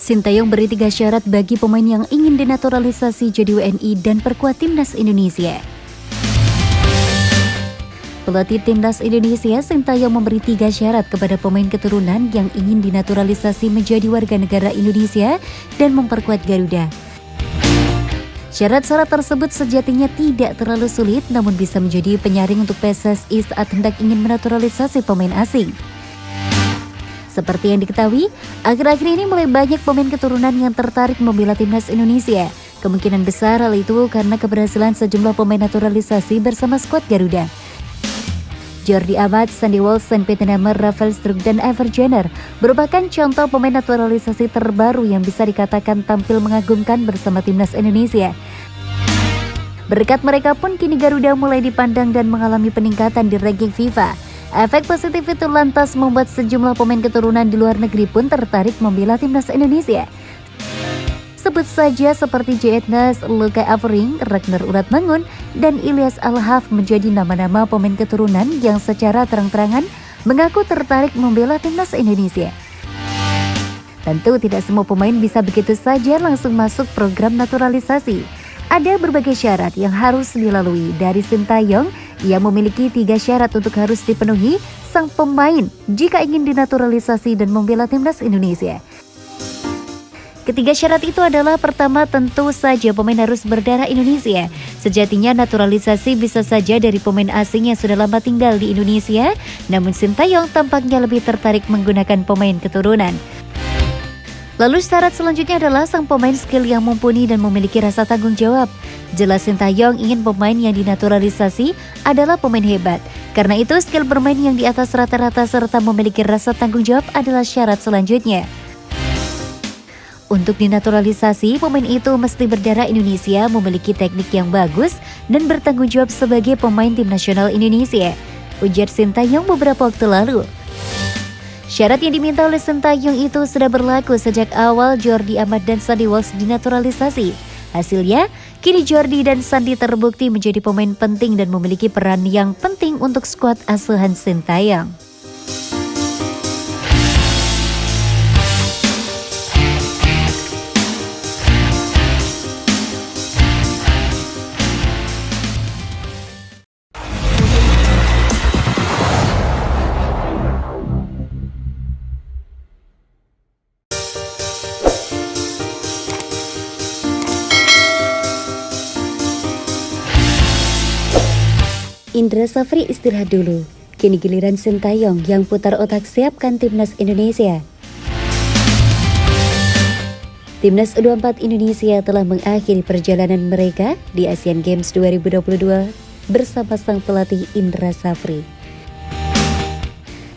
Sintayong beri 3 syarat bagi pemain yang ingin dinaturalisasi jadi WNI dan perkuat timnas Indonesia. Pelatih timnas Indonesia Sintayong memberi 3 syarat kepada pemain keturunan yang ingin dinaturalisasi menjadi warga negara Indonesia dan memperkuat Garuda. Syarat-syarat tersebut sejatinya tidak terlalu sulit, namun bisa menjadi penyaring untuk PSSI saat hendak ingin menaturalisasi pemain asing. Seperti yang diketahui, akhir-akhir ini mulai banyak pemain keturunan yang tertarik membela timnas Indonesia. Kemungkinan besar hal itu karena keberhasilan sejumlah pemain naturalisasi bersama skuad Garuda. Jordi Amat, Sandy Walsh, Peter Nemer, Rafael Struijk, dan Ever Jenner merupakan contoh pemain naturalisasi terbaru yang bisa dikatakan tampil mengagumkan bersama timnas Indonesia. Berkat mereka pun kini Garuda mulai dipandang dan mengalami peningkatan di ranking FIFA. Efek positif itu lantas membuat sejumlah pemain keturunan di luar negeri pun tertarik membela timnas Indonesia. Sebut saja seperti J.Ednas, Luka Aveling, Ragnar Uratmangun, dan Ilyas Al-Haf menjadi nama-nama pemain keturunan yang secara terang-terangan mengaku tertarik membela timnas Indonesia. Tentu tidak semua pemain bisa begitu saja langsung masuk program naturalisasi. Ada berbagai syarat yang harus dilalui. Dari Sintayong yang memiliki 3 syarat untuk harus dipenuhi sang pemain jika ingin dinaturalisasi dan membela timnas Indonesia. Ketiga syarat itu adalah: pertama, tentu saja pemain harus berdarah Indonesia. Sejatinya naturalisasi bisa saja dari pemain asing yang sudah lama tinggal di Indonesia, namun Sintayong tampaknya lebih tertarik menggunakan pemain keturunan. Lalu syarat selanjutnya adalah sang pemain skill yang mumpuni dan memiliki rasa tanggung jawab. Jelas Sintayong ingin pemain yang dinaturalisasi adalah pemain hebat. Karena itu skill bermain yang di atas rata-rata serta memiliki rasa tanggung jawab adalah syarat selanjutnya. Untuk dinaturalisasi, pemain itu mesti berdarah Indonesia, memiliki teknik yang bagus, dan bertanggung jawab sebagai pemain tim nasional Indonesia, ujar Sintayong beberapa waktu lalu. Syarat yang diminta oleh Sintayong itu sudah berlaku sejak awal Jordi Amat dan Sandy Walsh dinaturalisasi. Hasilnya, kini Jordi dan Sandy terbukti menjadi pemain penting dan memiliki peran yang penting untuk skuad asuhan Sintayong. Indra Safri istirahat dulu. Kini giliran Sintayong yang putar otak siapkan timnas Indonesia. Timnas U24 Indonesia telah mengakhiri perjalanan mereka di Asian Games 2022 bersama sang pelatih Indra Safri.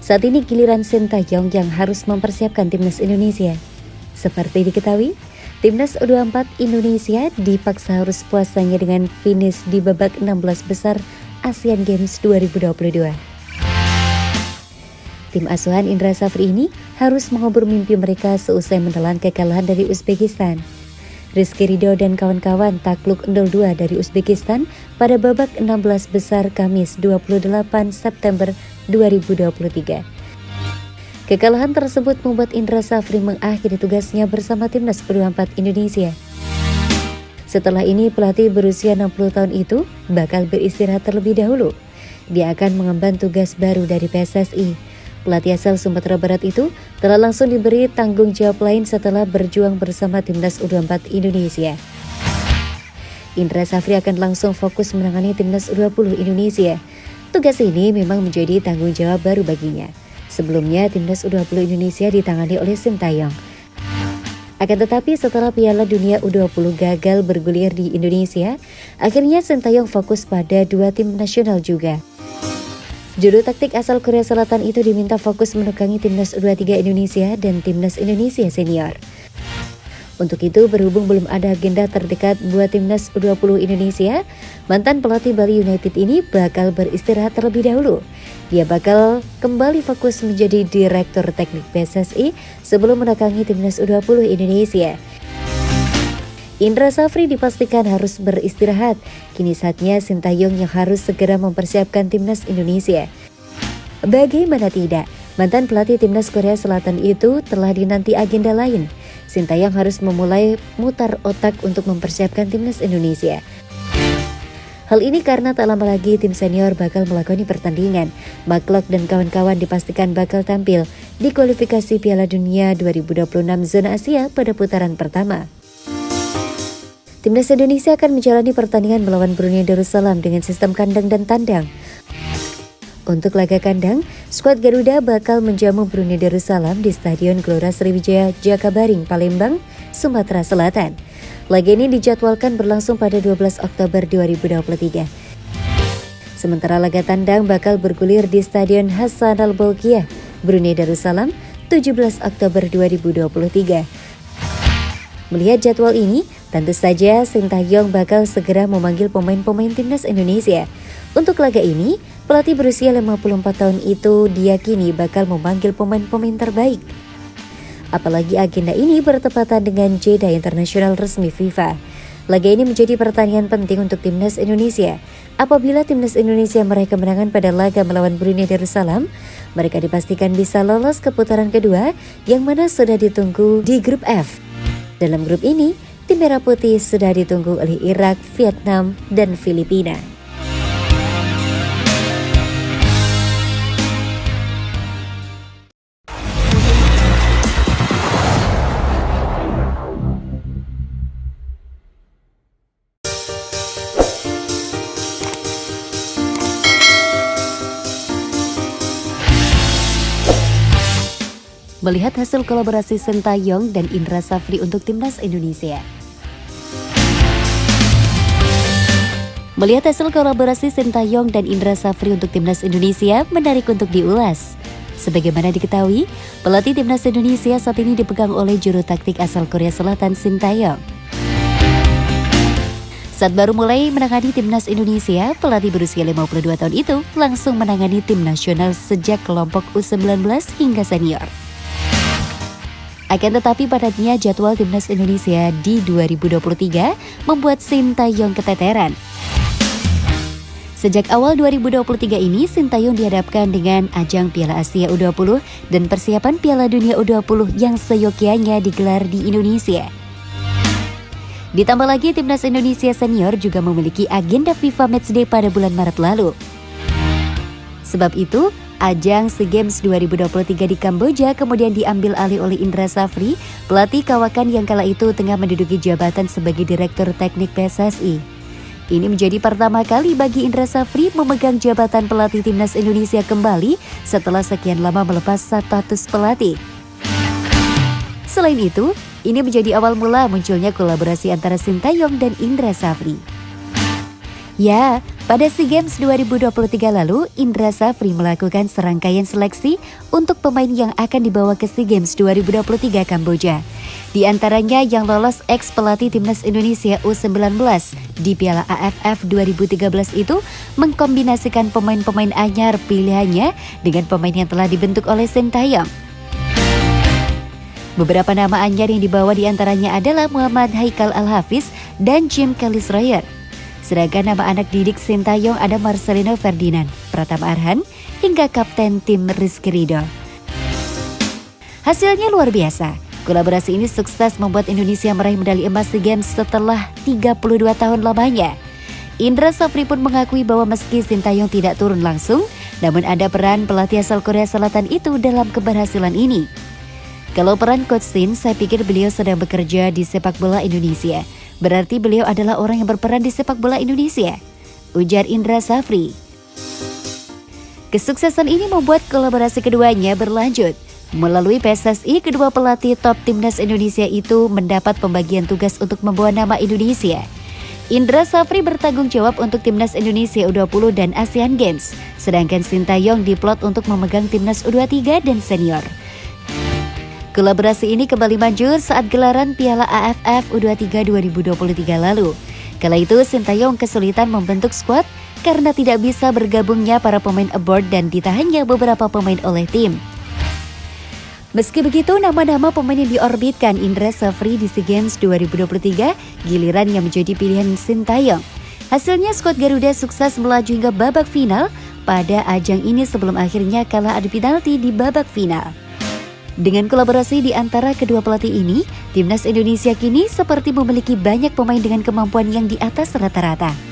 Saat ini giliran Sintayong yang harus mempersiapkan timnas Indonesia. Seperti diketahui, timnas U24 Indonesia dipaksa harus puasanya dengan finish di babak 16 besar Asian Games 2022. Tim asuhan Indra Safri ini harus mengubur mimpi mereka seusai menelan kekalahan dari Uzbekistan. Rizky Ridho dan kawan-kawan takluk 0-2 dari Uzbekistan pada babak 16 besar Kamis 28 September 2023. Kekalahan tersebut membuat Indra Safri mengakhiri tugasnya bersama timnas U24 Indonesia. Setelah ini pelatih berusia 60 tahun itu bakal beristirahat terlebih dahulu. Dia akan mengemban tugas baru dari PSSI. Pelatih asal Sumatera Barat itu telah langsung diberi tanggung jawab lain setelah berjuang bersama timnas U24 Indonesia. Indra Safri akan langsung fokus menangani timnas U20 Indonesia. Tugas ini memang menjadi tanggung jawab baru baginya. Sebelumnya timnas U20 Indonesia ditangani oleh Sintayong. Akan tetapi setelah Piala Dunia U20 gagal bergulir di Indonesia, akhirnya Sintayong fokus pada 2 tim nasional juga. Juru taktik asal Korea Selatan itu diminta fokus menukangi timnas U23 Indonesia dan timnas Indonesia senior. Untuk itu, berhubung belum ada agenda terdekat buat timnas U20 Indonesia, mantan pelatih Bali United ini bakal beristirahat terlebih dahulu. Dia bakal kembali fokus menjadi direktur teknik PSSI sebelum menekangi timnas U20 Indonesia. Indra Safri dipastikan harus beristirahat. Kini saatnya Sintayong yang harus segera mempersiapkan timnas Indonesia. Bagaimana tidak, mantan pelatih timnas Korea Selatan itu telah dinanti agenda lain. Sintayong harus memulai mutar otak untuk mempersiapkan timnas Indonesia. Hal ini karena tak lama lagi tim senior bakal melakoni pertandingan. McClough dan kawan-kawan dipastikan bakal tampil di kualifikasi Piala Dunia 2026 zona Asia pada putaran pertama. Timnas Indonesia akan menjalani pertandingan melawan Brunei Darussalam dengan sistem kandang dan tandang. Untuk laga kandang, skuad Garuda bakal menjamu Brunei Darussalam di Stadion Gelora Sriwijaya Jakabaring, Palembang, Sumatera Selatan. Laga ini dijadwalkan berlangsung pada 12 Oktober 2023. Sementara laga tandang bakal bergulir di Stadion Hassan Al-Bolkiah, Brunei Darussalam, 17 Oktober 2023. Melihat jadwal ini, tentu saja Sintayong bakal segera memanggil pemain-pemain timnas Indonesia. Untuk laga ini, pelatih berusia 54 tahun itu diyakini bakal memanggil pemain-pemain terbaik. Apalagi agenda ini bertepatan dengan jeda internasional resmi FIFA. Laga ini menjadi pertandingan penting untuk timnas Indonesia. Apabila timnas Indonesia meraih kemenangan pada laga melawan Brunei Darussalam, mereka dipastikan bisa lolos ke putaran kedua yang mana sudah ditunggu di grup F. Dalam grup ini, tim Merah Putih sudah ditunggu oleh Irak, Vietnam, dan Filipina. Melihat hasil kolaborasi Sintayong dan Indra Safri untuk timnas Indonesia. Melihat hasil kolaborasi Sintayong dan Indra Safri untuk timnas Indonesia menarik untuk diulas. Sebagaimana diketahui, pelatih timnas Indonesia saat ini dipegang oleh juru taktik asal Korea Selatan Sintayong. Saat baru mulai menangani timnas Indonesia, pelatih berusia 52 tahun itu langsung menangani tim nasional sejak kelompok U19 hingga senior. Akan tetapi padatnya jadwal timnas Indonesia di 2023 membuat Sintayong keteteran. Sejak awal 2023 ini, Sintayong dihadapkan dengan ajang Piala Asia U20 dan persiapan Piala Dunia U20 yang seyogyanya digelar di Indonesia. Ditambah lagi, timnas Indonesia senior juga memiliki agenda FIFA Matchday pada bulan Maret lalu. Sebab itu, ajang SEA Games 2023 di Kamboja kemudian diambil alih oleh Indra Safri, pelatih kawakan yang kala itu tengah menduduki jabatan sebagai Direktur Teknik PSSI. Ini menjadi pertama kali bagi Indra Safri memegang jabatan pelatih timnas Indonesia kembali setelah sekian lama melepas status pelatih. Selain itu, ini menjadi awal mula munculnya kolaborasi antara Sintayong dan Indra Safri. Ya, pada SEA Games 2023 lalu, Indra Safri melakukan serangkaian seleksi untuk pemain yang akan dibawa ke SEA Games 2023 Kamboja. Di antaranya yang lolos ex-pelatih timnas Indonesia U19 di Piala AFF 2013 itu mengkombinasikan pemain-pemain anyar pilihannya dengan pemain yang telah dibentuk oleh Sintayong. Beberapa nama anyar yang dibawa di antaranya adalah Muhammad Haikal Al-Hafiz dan Jim Kelly-Schreier. Sedangkan nama anak didik Sintayong ada Marcelino Ferdinand, Pratama Arhan, hingga kapten tim Rizky Ridho. Hasilnya luar biasa. Kolaborasi ini sukses membuat Indonesia meraih medali emas SEA Games setelah 32 tahun lamanya. Indra Safri pun mengakui bahwa meski Sintayong tidak turun langsung, namun ada peran pelatih asal Korea Selatan itu dalam keberhasilan ini. Kalau peran Coach Shin, saya pikir beliau sedang bekerja di sepak bola Indonesia. Berarti beliau adalah orang yang berperan di sepak bola Indonesia, ujar Indra Safri. Kesuksesan ini membuat kolaborasi keduanya berlanjut. Melalui PSSI, kedua pelatih top timnas Indonesia itu mendapat pembagian tugas untuk membawa nama Indonesia. Indra Safri bertanggung jawab untuk timnas Indonesia U20 dan Asian Games, sedangkan Sintayong diplot untuk memegang timnas U23 dan senior. Kolaborasi ini kembali manjur saat gelaran Piala AFF U23 2023 lalu. Kala itu Sintayong kesulitan membentuk skuad karena tidak bisa bergabungnya para pemain aboard dan ditahannya beberapa pemain oleh tim. Meski begitu, nama-nama pemain yang diorbitkan Indra Safri di SEA Games 2023 giliran yang menjadi pilihan Sintayong. Hasilnya skuad Garuda sukses melaju hingga babak final pada ajang ini sebelum akhirnya kalah adu penalti di babak final. Dengan kolaborasi di antara kedua pelatih ini, timnas Indonesia kini seperti memiliki banyak pemain dengan kemampuan yang di atas rata-rata.